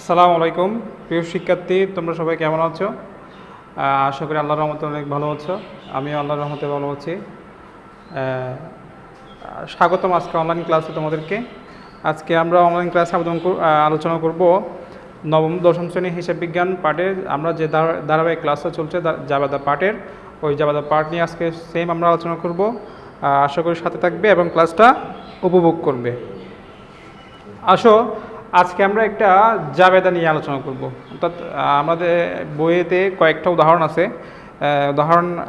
আসসালামু আলাইকুম প্রিয় শিক্ষার্থী, তোমরা সবাই কেমন আছো? আশা করি আল্লাহর রহমতে অনেক ভালো আছো। আমিও আল্লাহর রহমতে ভালো আছি। স্বাগতম আজকে অনলাইন ক্লাসে তোমাদেরকে। আজকে আমরা অনলাইন ক্লাসে আলোচনা করব নবম দশম শ্রেণী হিসাব বিজ্ঞান পাঠের আমরা যে ধারাবাহিক ক্লাসটা চলছে জাবেদা পাঠের, ওই জাবেদা পাঠ নিয়ে আজকে সেম আমরা আলোচনা করব। আশা করি সাথে থাকবে এবং ক্লাসটা উপভোগ করবে। আসো আজকে আমরা একটা জাবেদা নিয়ে আলোচনা করব। অর্থাৎ আমাদের বইয়েতে কয়েকটা উদাহরণ আছে।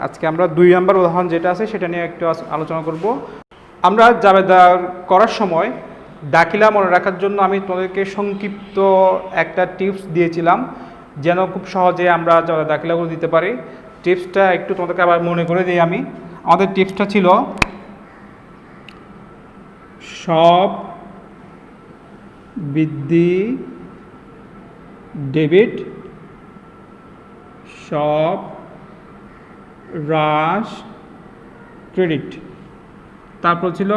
আজকে আমরা 2 নম্বর উদাহরণ যেটা আছে সেটা নিয়ে একটু আলোচনা করব। আমরা জাবেদা করার সময় দাখিলা মনে রাখার জন্য আমি তোমাদেরকে সংক্ষিপ্ত একটা টিপস দিয়েছিলাম, যেন খুব সহজে আমরা দাখিলাগুলো দিতে পারি। টিপসটা একটু তোমাদেরকে আবার মনে করে দিই আমি। আমাদের টিপসটা ছিল সব বৃদ্ধি ডেবিট, সব হ্রাস ক্রেডিট। তারপর ছিল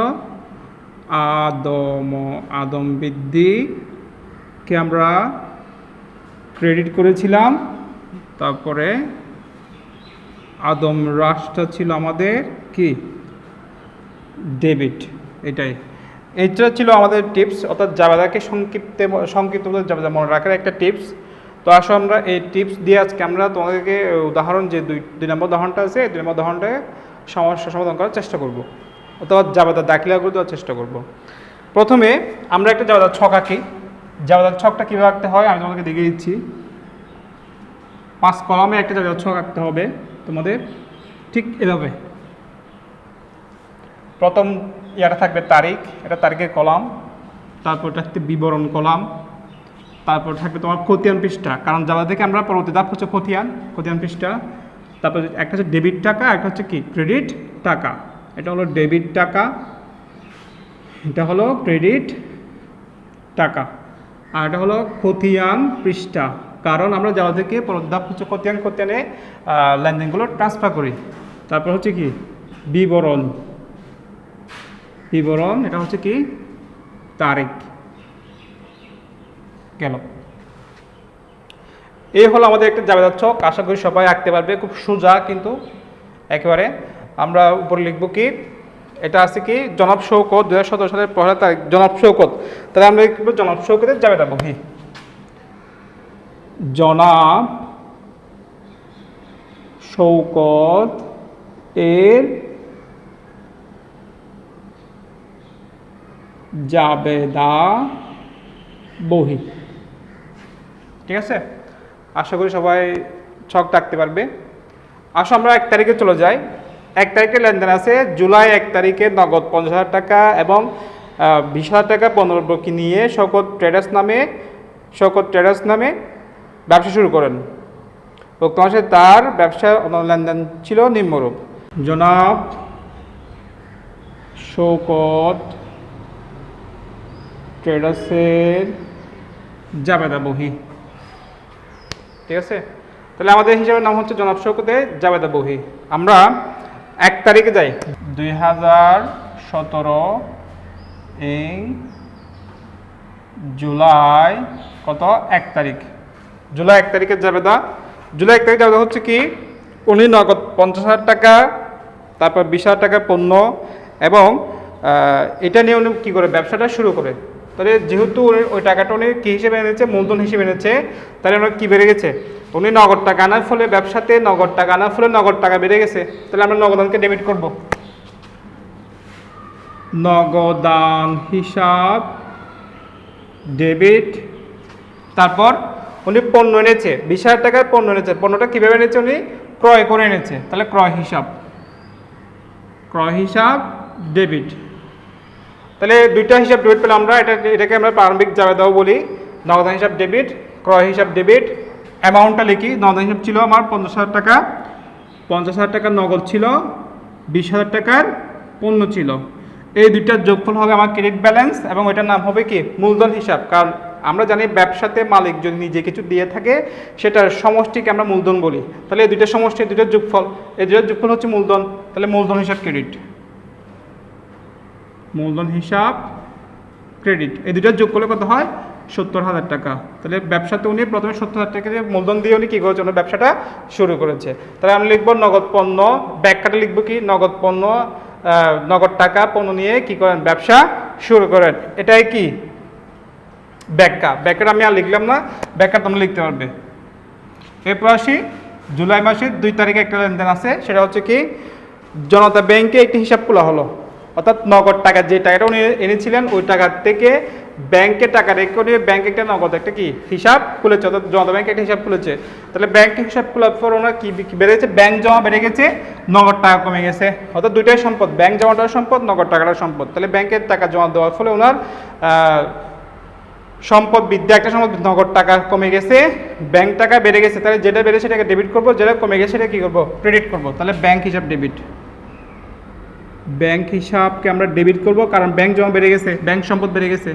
আদম বৃদ্ধিকে আমরা ক্রেডিট করেছিলাম। তারপরে আদম হ্রাসটা ছিল আমাদের কি ডেবিট। এইটা ছিল আমাদের টিপস, অর্থাৎ জাবেদাকে সংক্ষিপ্ত জাবেদা মনে রাখার একটা টিপস। তো আসো আমরা এই টিপস দিয়ে আজকে আমরা তোমাদেরকে উদাহরণ যে দুই নম্বর উদাহরণটা আছে, 2 নম্বর উদাহরণটাকে সমস্যা সমাধান করার চেষ্টা করব, অথবা জাবেদার দাখিলাগুলো দেওয়ার চেষ্টা করব। প্রথমে আমরা একটা জাবেদার ছক আঁকি। জাবেদার ছকটা কীভাবে আঁকতে হয় আমি তোমাদেরকে দেখিয়ে দিচ্ছি। 5 কলামে একটা জাবেদার ছক আঁকতে হবে তোমাদের, ঠিক এভাবে। প্রথম ইয়াটা থাকবে তারিখ, এটা তারিখের কলাম। তারপর এটা হচ্ছে বিবরণ কলাম। তারপর থাকবে তোমার খতিয়ান পৃষ্ঠা, কারণ জাবেদা থেকে আমরা পরবর্তী ধাপ হচ্ছে খতিয়ান পৃষ্ঠা। তারপর একটা হচ্ছে ডেবিট টাকা, একটা হচ্ছে কি ক্রেডিট টাকা। এটা হলো ডেবিট টাকা, এটা হলো ক্রেডিট টাকা, আর এটা হলো খতিয়ান পৃষ্ঠা, কারণ আমরা জাবেদা থেকে পরবর্তী ধাপ হচ্ছে খতিয়ানে লেনদেনগুলো ট্রান্সফার করি। তারপর হচ্ছে কি বিবরণ, এটা হচ্ছে কি তারিখ গেল। এই হলো আমাদের একটা জাবেদার ছক। আশা করি সবাই আঁকতে পারবে, খুব সোজা কিন্তু একেবারে। আমরা উপরে লিখব কি, এটা আছে কি জনাব শওকত, 2017 সালের 1 তারিখ জনাব শওকত। তাহলে আমরা লিখব জনাব শওকতের জাবেদা বহি। জনাব শওকত এর জাবেদা বহি। ঠিক আছে, আশা করি সবাই ছক রাখতে পারবে। আসো আমরা 1 তারিখে চলে যাই। 1 তারিখে লেনদেন আছে জুলাই 1 তারিখে নগদ 50,000 টাকা এবং 20,000 টাকা পণ্যদ্রব্য নিয়ে শওকত ট্রেডার্স নামে ব্যবসা শুরু করেন। উক্ত মাসে তার ব্যবসা লেনদেন ছিল নিম্নরূপ: জনাব শওকত ট্রেডার্সের জাবেদা বহি। ঠিক আছে, তাহলে আমাদের হিসাবের নাম হচ্ছে জনাব শওকতের জাবেদা বহি। আমরা 1 তারিখে যাই। 2017 এই জুলাই 1 তারিখ, জুলাই 1 তারিখের জাবেদা। জুলাই 1 তারিখ জাবেদা হচ্ছে কি, উনি নগদ 50,000 টাকা, তারপর 20,000 টাকা পণ্য এবং এটা নিয়ে উনি কী করে ব্যবসাটা শুরু করে। তাহলে যেহেতু ওই টাকাটা উনি কী হিসেবে এনেছে, মূলধন হিসেবে এনেছে, তাহলে ওনার কী বেড়ে গেছে, উনি নগদ টাকা আনার ফলে ব্যবসাতে নগদ টাকা বেড়ে গেছে। তাহলে আমরা নগদানকে ডেবিট করব। নগদান হিসাব ডেবিট। তারপর উনি পণ্য এনেছে, 20,000 টাকায় পণ্য এনেছে। পণ্যটা কীভাবে এনেছে, উনি ক্রয় করে এনেছে। তাহলে ক্রয় হিসাব ডেবিট। তাহলে 2টা হিসাব ডেবিট পেলাম আমরা। এটাকে আমরা প্রারম্ভিক জাবেদাও বলি। নগদান হিসাব ডেবিট, ক্রয় হিসাব ডেবিট। অ্যামাউন্টটা লিখি। নগদান হিসাব ছিল আমার 50,000 টাকা, 50,000 টাকা নগদ ছিল, 20,000 টাকার পণ্য ছিল। এই 2টার যোগফল হবে আমার ক্রেডিট ব্যালেন্স এবং এটার নাম হবে কি মূলধন হিসাব। কারণ আমরা জানি ব্যবসাতে মালিক যদি নিজে কিছু দিয়ে থাকে সেটার সমষ্টিকে আমরা মূলধন বলি। তাহলে এই 2টার সমষ্টি, 2টার যোগফল, এই 2টার যোগফল হচ্ছে মূলধন। তাহলে মূলধন হিসাব ক্রেডিট, মূলধন হিসাব ক্রেডিট, এই 2টার যোগ করলে কত হয় 70,000 টাকা। তাহলে ব্যবসাতে উনি প্রথমে 70,000 টাকা দিয়ে মূলধন দিয়ে উনি কী করেছে, উনি ব্যবসাটা শুরু করেছে। তাহলে আমি লিখবো নগদ পণ্য, ব্যাখ্যাটা লিখবো কি, নগদ পণ্য, নগদ টাকা পণ্য নিয়ে কী করেন, ব্যবসা শুরু করেন। এটাই কি ব্যাখ্যা। ব্যাখ্যাটা আমি আর লিখলাম না, ব্যাখ্যা তোমরা লিখতে পারবে। এরপর আসি জুলাই মাসের 2 তারিখে একটা লেনদেন আছে, সেটা হচ্ছে কি জনতা ব্যাংকে একটি হিসাব খোলা হলো। অর্থাৎ নগদ টাকা, যে টাকাটা উনি এনেছিলেন ওই টাকা থেকে ব্যাংকে টাকা রেখে উনি ব্যাংকে একটা নগদ একটা কি হিসাব খুলেছে, অর্থাৎ জনতা ব্যাংকে একটা হিসাব খুলেছে। তাহলে ব্যাংকে হিসাব খোলার পর ওনার কি বেড়েছে, ব্যাংক জমা বেড়ে গেছে, নগদ টাকা কমে গেছে। অর্থাৎ দুইটাই সম্পদ, ব্যাংক জমাটাও সম্পদ, নগদ টাকাটাও সম্পদ। তাহলে ব্যাংকের টাকা জমা দেওয়ার ফলে ওনার সম্পদ বৃদ্ধি, একটা সম্পদ নগদ টাকা কমে গেছে, ব্যাংক টাকা বেড়ে গেছে। তাহলে যেটা বেড়েছে সেটাকে ডেবিট করবো, যেটা কমে গেছে সেটা কী করবো, ক্রেডিট করবো। তাহলে ব্যাংক হিসাব ডেবিট, ব্যাংক হিসাবকে আমরা ডেবিট করব, কারণ ব্যাংক জমা বেড়ে গেছে, ব্যাংক সম্পদ বেড়ে গেছে।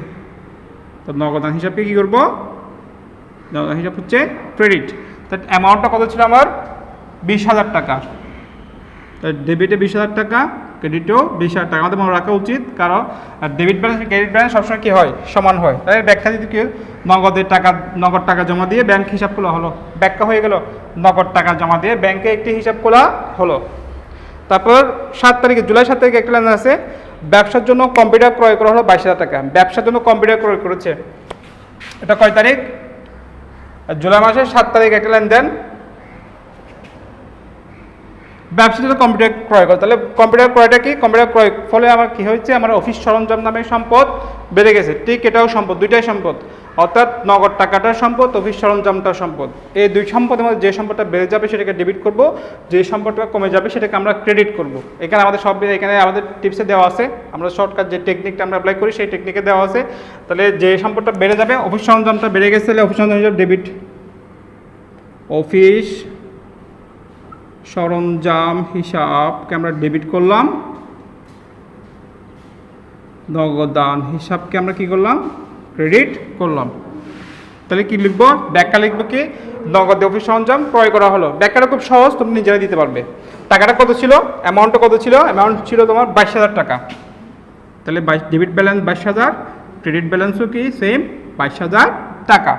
তো নগদান হিসাবকে কী করবো, নগদান হিসাব হচ্ছে ক্রেডিট। তার অ্যামাউন্টটা কত ছিল আমার, 20,000 টাকা। তাই ডেবিটে 20,000 টাকা, ক্রেডিটেও 20,000 টাকা আমাদের মনে রাখা উচিত, কারণ ডেবিট ব্যালেন্স ক্রেডিট ব্যালেন্স সবসময় কী হয়, সমান হয়। তাই ব্যাখ্যা যদি কি নগদের টাকা, নগদ টাকা জমা দিয়ে ব্যাংক হিসাব খোলা হলো, ব্যাখ্যা হয়ে গেল নগদ টাকা জমা দিয়ে ব্যাংকে একটি হিসাব খোলা হলো। তারপর 7 তারিখে, জুলাই 7 তারিখে একটা লেনদেন আছে, ব্যবসার জন্য কম্পিউটার ক্রয় করা হলো 22,000 টাকা। ব্যবসার জন্য কম্পিউটার ক্রয় করেছে, এটা কয় তারিখ, জুলাই মাসের 7 তারিখে একটা লেনদেন, ব্যবসার জন্য কম্পিউটার ক্রয় করে। তাহলে কম্পিউটার ক্রয়টা কি, কম্পিউটার ক্রয় ফলে আমার কি হয়েছে, আমার অফিস সরঞ্জাম নামে সম্পদ বেড়ে গেছে। ঠিক এটাও সম্পদ, দুইটাই সম্পদ, অর্থাৎ নগদ টাকাটার সম্পদ, অফিস সরঞ্জামটার সম্পদ। এই দুই সম্পদের মধ্যে যে সম্পদটা বেড়ে যাবে সেটাকে ডেবিট করব, যে সম্পদটা কমে যাবে সেটাকে আমরা ক্রেডিট করব। এখানে আমাদের সব, এখানে আমাদের টিপসে দেওয়া আছে, আমরা শর্টকাট যে টেকনিকটা আমরা অ্যাপ্লাই করি সেই টেকনিকে দেওয়া আছে। তাহলে যে সম্পদটা বেড়ে যাবে, অফিস সরঞ্জামটা বেড়ে গেছে, তাহলে অফিস সরঞ্জাম হিসাবে ডেবিট, অফিস সরঞ্জাম হিসাবকে আমরা ডেবিট করলাম, নগদান হিসাবকে আমরা কি করলাম, ক্রেডিট করলাম। তাহলে কি লিখবো, ব্যাখ্যা লিখবো কি, নগদে অফিস সরঞ্জাম ক্রয় করা হলো। ব্যাখ্যাটা খুব সহজ, তুমি নিজেরাই দিতে পারবে। টাকাটা কত ছিল, অ্যামাউন্টটা কত ছিল, অ্যামাউন্ট ছিল তোমার 22,000 টাকা। তাহলে ডেবিট ব্যালেন্স 22,000, ক্রেডিট ব্যালেন্সও কি সেম 22,000 টাকা।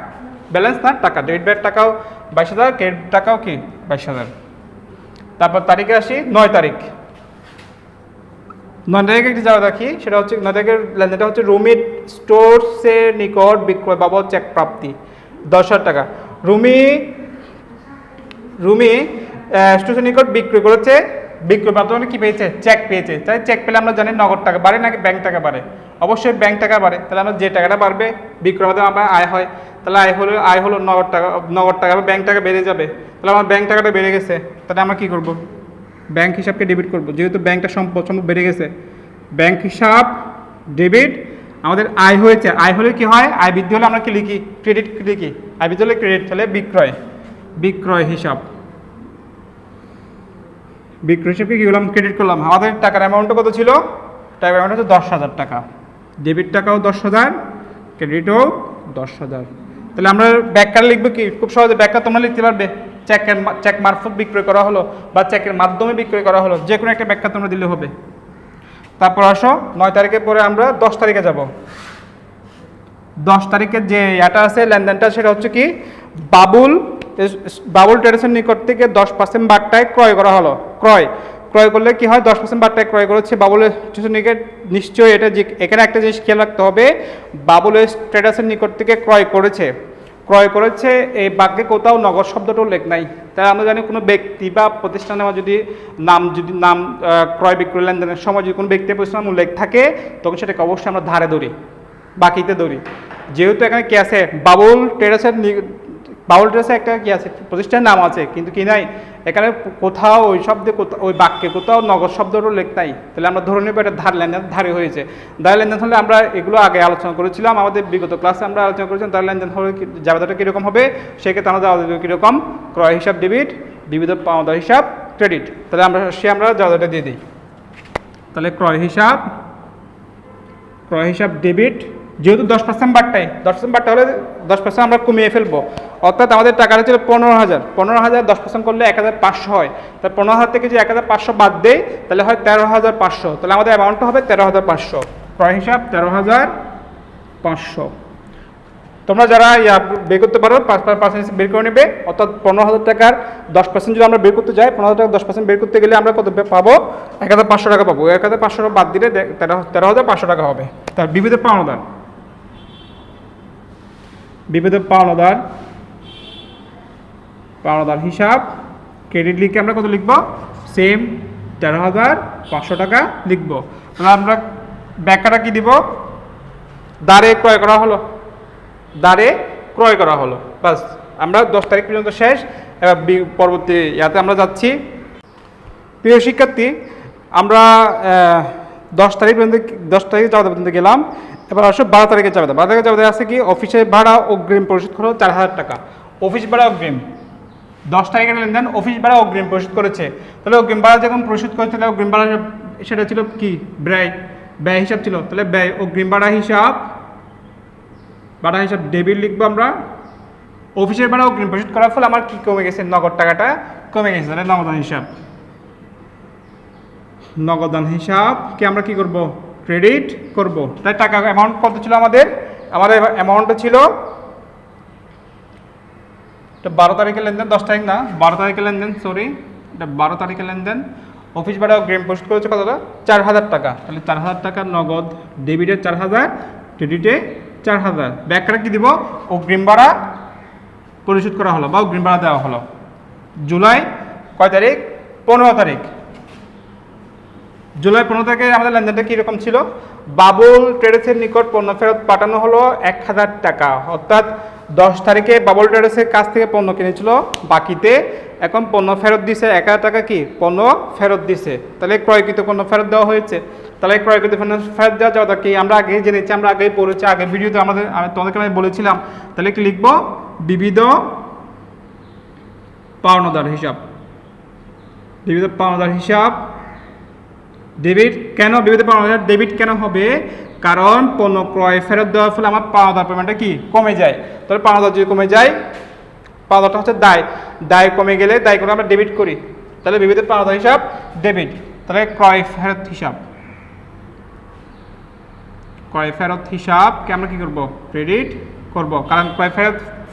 ব্যালেন্স না টাকা, ডেবিট ব্যালেন্স টাকাও 22,000, ক্রেডিট টাকাও কি 22,000। তারপর তারিখে আসি 9 তারিখ। 9 তারিখে একটি জায়গা দেখি, সেটা হচ্ছে 9 তারিখের লেনদেনটা হচ্ছে রুমি স্টোরসের নিকট বিক্রয় বাবদ চেক প্রাপ্তি 10,000 টাকা। রুমি স্টোরসের নিকট বিক্রয় করেছে, বিক্রয় প্রাপ্ত মানে কি পেয়েছে, চেক পেয়েছে। তাই চেক পেলে আমরা জানি নগদ টাকা বাড়ে নাকি ব্যাংক টাকা বাড়ে, অবশ্যই ব্যাংক টাকা বাড়ে। তাহলে আমরা যে টাকাটা বাড়বে বিক্রয় মাধ্যমে আমার আয় হয়, তাহলে আয় হলো নগদ টাকা বা ব্যাংক টাকা বেড়ে যাবে। তাহলে আমার ব্যাংক টাকাটা বেড়ে গেছে, তাহলে আমরা কী করব, ব্যাংক হিসাবকে ডেবিট করব, যেহেতু ব্যাংকটা সম্পদ বেড়ে গেছে। ব্যাংক হিসাব ডেবিট, আমাদের আয় হয়েছে, আয় হলে কি হয়, আয় বৃদ্ধি হলে আমরা কি লিখি, ক্রেডিট লিখি, আয় বৃদ্ধি হলে ক্রেডিট। তাহলে বিক্রয় হিসাব, বিক্রয় হিসাবকে কী করলাম, ক্রেডিট করলাম। আমাদের টাকার অ্যামাউন্টটা কত ছিল, টাকার অ্যামাউন্ট হচ্ছে 10,000 টাকা। ডেবিট টাকাও 10,000, ক্রেডিটও 10,000। তাহলে আমরা ব্যাখ্যা লিখবো কি, খুব সহজে ব্যাখ্যা তোমরা লিখতে পারবে, চেক মারফত বিক্রয় করা হলো বা চেকের মাধ্যমে বিক্রয় করা হলো, যে কোনো একটা ব্যাখ্যা তোমরা দিলে হবে। তারপর আসো 9 তারিখের পরে আমরা 10 তারিখে যাব। 10 তারিখের যে এটা আছে লেনদেনটা, সেটা হচ্ছে কি বাবুল ট্রেডার্সের নিকট থেকে 10% বাট্টায় ক্রয় করা হলো। ক্রয় করলে কি হয়, 10% বাট্টায় ক্রয় করেছে বাবুলের নিকট। নিশ্চয়ই এটা এখানে একটা জিনিস খেয়াল রাখতে হবে, বাবুলের ট্রেডার্সের নিকট থেকে ক্রয় করেছে এই বাক্যে কোথাও নগদ শব্দটা উল্লেখ নাই। তাই আমরা জানি কোনো ব্যক্তি বা প্রতিষ্ঠানে যদি নাম ক্রয় বিক্রয় লেনদেনের সময় যদি কোনো ব্যক্তি প্রতিষ্ঠান উল্লেখ থাকে, তখন সেটাকে অবশ্যই আমরা ধারে ধরি, বাকিতে ধরি। যেহেতু এখানে কি আছে, বাবুল ট্রেডার্সের একটা কি আছে, প্রতিষ্ঠানের নাম আছে, কিন্তু কি নাই, এখানে কোথাও ওই শব্দে ওই বাক্যে কোথাও নগদ শব্দটা উল্লেখ নাই। তাহলে আমরা ধরে নেব এটা ধারে হয়েছে। ধারে লেনদেন হলে আমরা এগুলো আগে আলোচনা করেছিলাম, আমাদের বিগত ক্লাসে আমরা আলোচনা করেছিলাম ধারে লেনদেন হলে জাবেদাটা কীরকম হবে। সেক্ষেত্রে আমরা জাবেদা কীরকম, ক্রয় হিসাব ডেবিট, বিবিধ পাওনাদার হিসাব ক্রেডিট। তাহলে আমরা জাবেদাটা দিয়ে দিই। তাহলে ক্রয় হিসাব ডেবিট, যেহেতু 10% বাট্টায়, 10% বাট্টা হলে 10% আমরা কমিয়ে ফেলবো। অর্থাৎ আমাদের টাকাটা ছিল 15,000, 10% করলে 1,500 হয়। তাই 15,000 থেকে যে 1,500 বাদ দেয়, তাহলে হয় 13,500। তাহলে আমাদের অ্যামাউন্টটা হবে 13,500। ক্রয় হিসাব 13,500। তোমরা যারা বের করতে পারো 5% বের করে নেবে, অর্থাৎ 15,000 টাকার 10% যদি আমরা বের করতে যাই, 15,000 টাকা 10% বের করতে গেলে আমরা কত পাবো? 1,500 টাকা পাবো। 1,500 টাকা বাদ দিলে 13,500 টাকা হবে। তার বিবিধ পাওনাদার, বিবিধ পাওনাদার হিসাব ক্রেডিট লিখে আমরা কত লিখবো? সেম 13,500 টাকা লিখবো। তাহলে আমরা ব্যাখ্যাটা কি দিব? দ্বারে ক্রয় করা হলো, দ্বারে ক্রয় করা হলো, বাস। আমরা 10 তারিখ পর্যন্ত শেষ। এবার পরবর্তী ইয়াতে আমরা যাচ্ছি। প্রিয় শিক্ষার্থী, আমরা 10 তারিখ চাঁদা পর্যন্ত গেলাম। এবার আসো 12 তারিখে চাঁদা। 12 তারিখে চাঁদা আছে কি? অফিসের ভাড়া অগ্রিম পরিশোধ করো 4,000 টাকা। অফিস ভাড়া অগ্রিম 10 তারিখের লেনদেন, অফিস ভাড়া অগ্রিম পরিশোধ করেছে। তাহলে অগ্রিম ভাড়া যখন পরিশোধ করেছে, তাহলে অগ্রিম ভাড়া সেটা ছিল কি? ব্যয় হিসাব ছিল। তাহলে ব্যয় অগ্রিম ভাড়া হিসাব ডেবিট লিখবো আমরা। অফিসের ভাড়া অগ্রিম পরিশোধ করার ফলে আমার কি কমে গেছে? নগদ টাকাটা কমে গেছে। তাহলে নগদান হিসাবকে আমরা কি করব? ক্রেডিট করব। তাই টাকা অ্যামাউন্ট কত ছিল আমাদের? অ্যামাউন্টটা ছিল 12 তারিখের লেনদেন, 10 তারিখ না, 12 তারিখের লেনদেন, সরি, এটা 12 তারিখের লেনদেন। অফিস ভাড়া অগ্রিম পরিশোধ করেছে কতটা? 4,000 টাকা। তাহলে 4,000 টাকা নগদ, ডেবিটে 4,000, ক্রেডিটে 4,000। ব্যাখ্যাটা কি দিব? অগ্রিম ভাড়া পরিশোধ করা হলো বা অগ্রিম ভাড়া দেওয়া হলো। জুলাই কয় তারিখ? 15 তারিখ। জুলাই 15 তারিখে আমাদের লেনদেনটা কীরকম ছিল? বাবুল ট্রেডার্সের নিকট পণ্য ফেরত পাঠানো হলো 1,000 টাকা। অর্থাৎ 10 তারিখে বাবুল ট্রেডার্সের কাছ থেকে পণ্য কিনেছিল বাকিতে, এখন পণ্য ফেরত দিছে 1,000 টাকা। কি পণ্য ফেরত দিছে? তাহলে ক্রয়কৃত পণ্য ফেরত দেওয়া হয়েছে। তাহলে ক্রয়কৃত পণ্য ফেরত দেওয়া যাওয়া কি আমরা আগে জেনেছি, আমরা আগেই পড়েছি, আগে ভিডিওতে তোমাদেরকে আমি বলেছিলাম। তাহলে কি লিখবো? বিবিধ পাওনাদার হিসাব। বিবিধ পাওনাদার হিসাব ডেবিট। কেন বিবিধ পাওনাদার ডেবিট কেন হবে? কারণ পণ্য ক্রয় ফেরত দেওয়ার ফলে আমার পাওনাদার পেমেন্টটা কি কমে যায়। তাহলে পাওনাদার যদি কমে যায়, পাওনাদারটা হচ্ছে দায় কমে গেলে দায় করে আমরা ডেবিট করি। তাহলে বিবিধ পাওনাদার হিসাব ডেবিট। তাহলে ক্রয় ফেরত হিসাবকে আমরা কি করব? ক্রেডিট করব। কারণ ক্রয়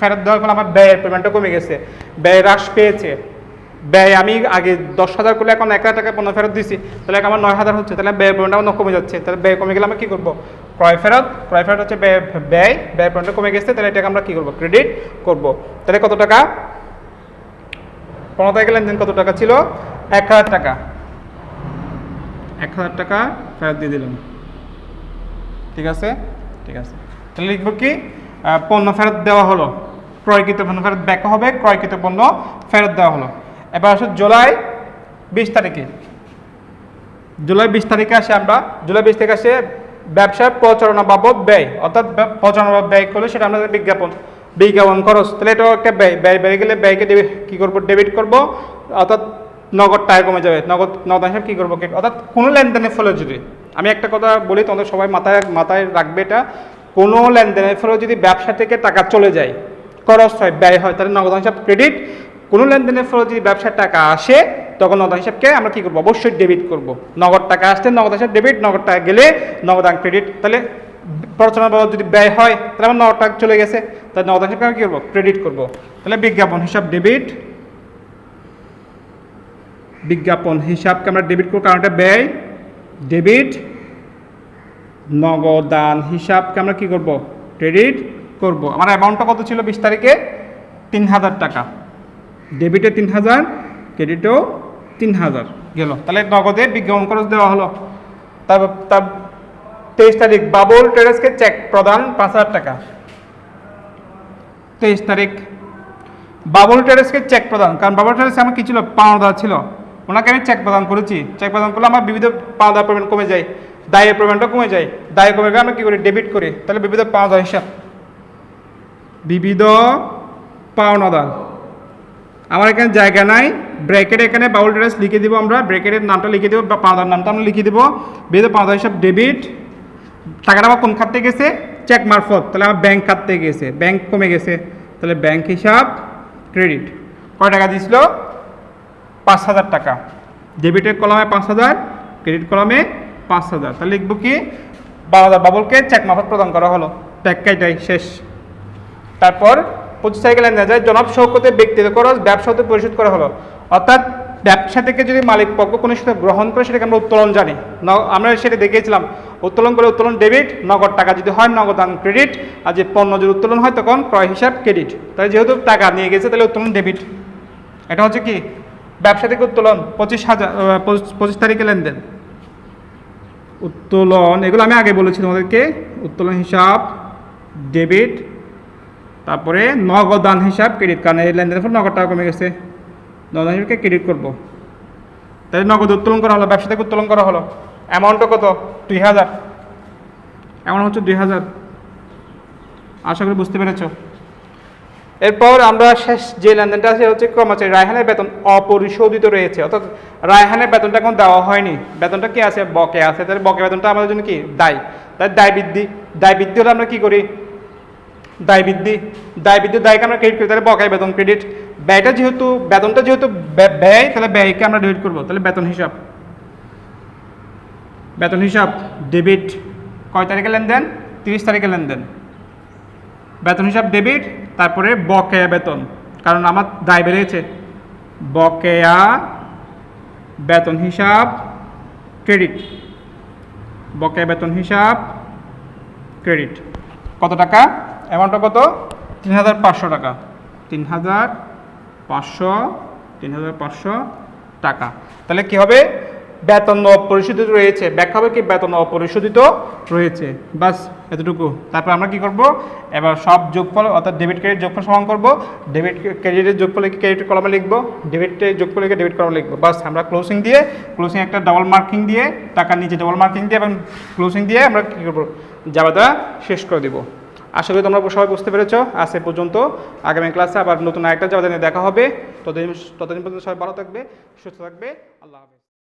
ফেরত দেওয়ার ফলে আমার ব্যয়ের পেমেন্টটা কমে গেছে, ব্যয় হ্রাস পেয়েছে। ব্যয় আমি আগে 10,000 করলে এখন 1,000 টাকা পণ্য ফেরত দিচ্ছি, তাহলে আমার 9,000 হচ্ছে। তাহলে ব্যয়ের পেমেন্টটা আমার কমে যাচ্ছে। তাহলে ব্যয় কমে গেলে আমরা কী করবো? ক্রয় ফেরত হচ্ছে ব্যয়ের পেমেন্টটা কমে গেছে, তাহলে এটাকে আমরা কী করবো? ক্রেডিট করব। তাহলে কত টাকা? 15 তারিখে লেনদেন কত টাকা ছিল? 1,000 টাকা। 1,000 টাকা ফেরত দিয়ে দিলাম। ঠিক আছে। তাহলে লিখবো কি? পণ্য ফেরত দেওয়া হলো, ক্রয়কৃত পণ্য ফেরত ব্যাখ্যা হবে ক্রয়কৃত পণ্য ফেরত দেওয়া হলো। এবার আসো জুলাই 20 তারিখে। জুলাই 20 তারিখে আসে আমরা, জুলাই 20 তারিখে আসে ব্যবসার প্রচারণা বাবদ ব্যয়। অর্থাৎ প্রচারণা বাবদ ব্যয় করলে সেটা আমরা বিজ্ঞাপন খরচ। তাহলে এটাও একটা ব্যয় বেড়ে গেলে ব্যয়কে কী করবো? ডেবিট করবো। অর্থাৎ নগদ টাকা কমে যাবে। নগদ হিসাব কী করবো? অর্থাৎ কোনো লেনদেনের ফলে যদি, আমি একটা কথা বলি তোমাদের সবাই মাথায় রাখবে, এটা কোনো লেনদেনের ফলে যদি ব্যবসা থেকে টাকা চলে যায়, খরচ হয়, ব্যয় হয়, তাহলে নগদ হিসাব ক্রেডিট। কোনো লেনদেনের ফলে যদি ব্যবসার টাকা আসে, তখন নগদ হিসাবকে আমরা কী করবো? অবশ্যই ডেবিট করব। নগদ টাকা আসলে নগদ হিসাব ডেবিট, নগদ টাকা গেলে নগদান ক্রেডিট। তাহলে প্রচারণা বাবদ যদি ব্যয় হয়, তাহলে আমার নগদ টাকা চলে গেছে, তাহলে নগদ হিসাবকে আমি কী করবো? ক্রেডিট করবো। তাহলে বিজ্ঞাপন হিসাব ডেবিট, বিজ্ঞাপন হিসাবকে আমরা ডেবিট করবো, কারণ এটা ব্যয়, ডেবিট। নগদান হিসাবকে আমরা কী করবো? ক্রেডিট করব। আমার অ্যামাউন্টটা কত ছিল 20 তারিখে? 3,000 টাকা। ডেবিটে 3,000, ক্রেডিটেও 3,000 গেল। তাহলে নগদে বিজ্ঞাপন খরচ দেওয়া হলো। তার 23 তারিখ বাবুল ট্রেডার্সকে চেক প্রদান 5,000 টাকা। 23 তারিখ বাবুল ট্রেডার্সকে চেক প্রদান, কারণ বাবুল ট্রেডার্স আমার কি ছিল? পাওনাদার ছিল, ওনাকে আমি চেক প্রদান করেছি। চেক প্রদান করলে আমার বিবিধ পাওনাদার পেমেন্ট কমে যায়, দায়ের পেমেন্টটা কমে যায়। দায় কমে গেলে আমরা কী করি? ডেবিট করি। তাহলে বিবিধ পাওনাদার হিসাব, বিবিধ পাওনাদার। আমার এখানে জায়গা নাই, ব্র্যাকেট এখানে বাবুল ট্রেডার্স লিখে দিব আমরা, ব্র্যাকেটের নামটা লিখে দেবো বা পাওনাদার নামটা আমরা লিখে দেবো। বিবিধ পাওনাদার হিসাব ডেবিট। টাকাটা আমার কোন খাত থেকে গেছে? চেক মারফত। তাহলে আমার ব্যাংক খাত থেকে গেছে, ব্যাংক কমে গেছে, তাহলে ব্যাংক হিসাব ক্রেডিট। কয় টাকা দিয়েছিল? 5,000 টাকা। ডেবিটের কলামে 5,000, ক্রেডিট কলামে 5,000। তাহলে লিখবো কি? বাবুলকে চেক মারফত প্রদান করা হলো। ব্যাখ্যাটাই শেষ। তারপর 25 তারিখে লেনদেন যায় জনাব শওকতের ব্যক্তিগত খরচ ব্যবসা হতে পরিশোধ করা হলো। অর্থাৎ ব্যবসা থেকে যদি মালিক পক্ষ কোনো সাথে গ্রহণ করে সেটাকে আমরা উত্তোলন জানি। আমরা সেটা দেখিয়েছিলাম, উত্তোলন করে উত্তোলন ডেবিট, নগদ টাকা যদি হয় নগদান ক্রেডিট, আর যে পণ্য যদি উত্তোলন হয় তখন ক্রয় হিসাব ক্রেডিট। তাহলে যেহেতু টাকা নিয়ে গেছে তাহলে উত্তোলন ডেবিট। এটা হচ্ছে কি ব্যবসা থেকে উত্তোলন 25 তারিখে লেনদেন উত্তোলন, এগুলো আমি আগে বলেছি তোমাদেরকে। উত্তোলন হিসাব ডেবিট, তারপরে নগদান হিসাব ক্রেডিট, কারণ এই লেনদেনের পর নগদ টাকা কমে গেছে, নগদ হিসাবকে ক্রেডিট করবো। তাহলে নগদ উত্তোলন করা হলো, ব্যবসা থেকে উত্তোলন করা হলো। অ্যামাউন্টটা কত? 2000। অ্যামাউন্ট হচ্ছে 2000। আশা করি বুঝতে পেরেছ। এরপর আমরা শেষ যে লেনদেনটা আছে হচ্ছে কর্মচারী রায়হানের বেতন অপরিশোধিত রয়েছে, অর্থাৎ রায়হানের বেতনটা এখন দেওয়া হয়নি, বেতনটা কি আছে? বকে আছে। তাহলে বকে বেতনটা আমাদের জন্য কি দায়। তাই দায় বৃদ্ধি, দায় বৃদ্ধি হলে আমরা কি করি? দায় বৃদ্ধি, দায়কে আমরা ক্রেডিট করি, তাহলে বকেয়া বেতন ক্রেডিট। ব্যয়টা যেহেতু বেতনটা যেহেতু ব্যয়, তাহলে ব্যয়কে আমরা ডেবিট করবো। তাহলে বেতন হিসাব ডেবিট। কয় তারিখে লেনদেন? 30 তারিখে লেনদেন। বেতন হিসাব ডেবিট, তারপরে বকেয়া বেতন, কারণ আমার দায় বেড়েছে। বকেয়া বেতন হিসাব ক্রেডিট, বকেয়া বেতন হিসাব ক্রেডিট। কত টাকা? অ্যামাউন্টটা কত? 3500 টাকা। 3500 টাকা। তাহলে কি হবে? বেতন অপরিশোধিত রয়েছে। ব্যাখ্যা হবে কি? বেতন অপরিশোধিত রয়েছে। বাস এতটুকু। তারপর আমরা কি করব? এবার সব যোগফল অর্থাৎ ডেবিট ক্রেডিট যোগফল সমান করব। ডেবিট ক্রেডিটের যোগফলকে ক্রেডিট কলামে লিখব, ডেবিটের যোগফলকে ডেবিট কলামে লিখব। বাস আমরা ক্লোজিং একটা ডাবল মার্কিং দিয়ে, টাকার নিচে ডাবল মার্কিং দিয়ে এবং ক্লোজিং দিয়ে আমরা কী করব? জাবেদা শেষ করে দেব। আশা করি তোমরা সবাই বুঝতে পেরেছো। আজ এ পর্যন্ত। আগামী ক্লাসে আবার নতুন আরেকটা জাবেদা নিয়ে দেখা হবে। ততদিন পর্যন্ত সবাই ভালো থাকবে, সুস্থ থাকবে। আল্লাহ হাফেজ।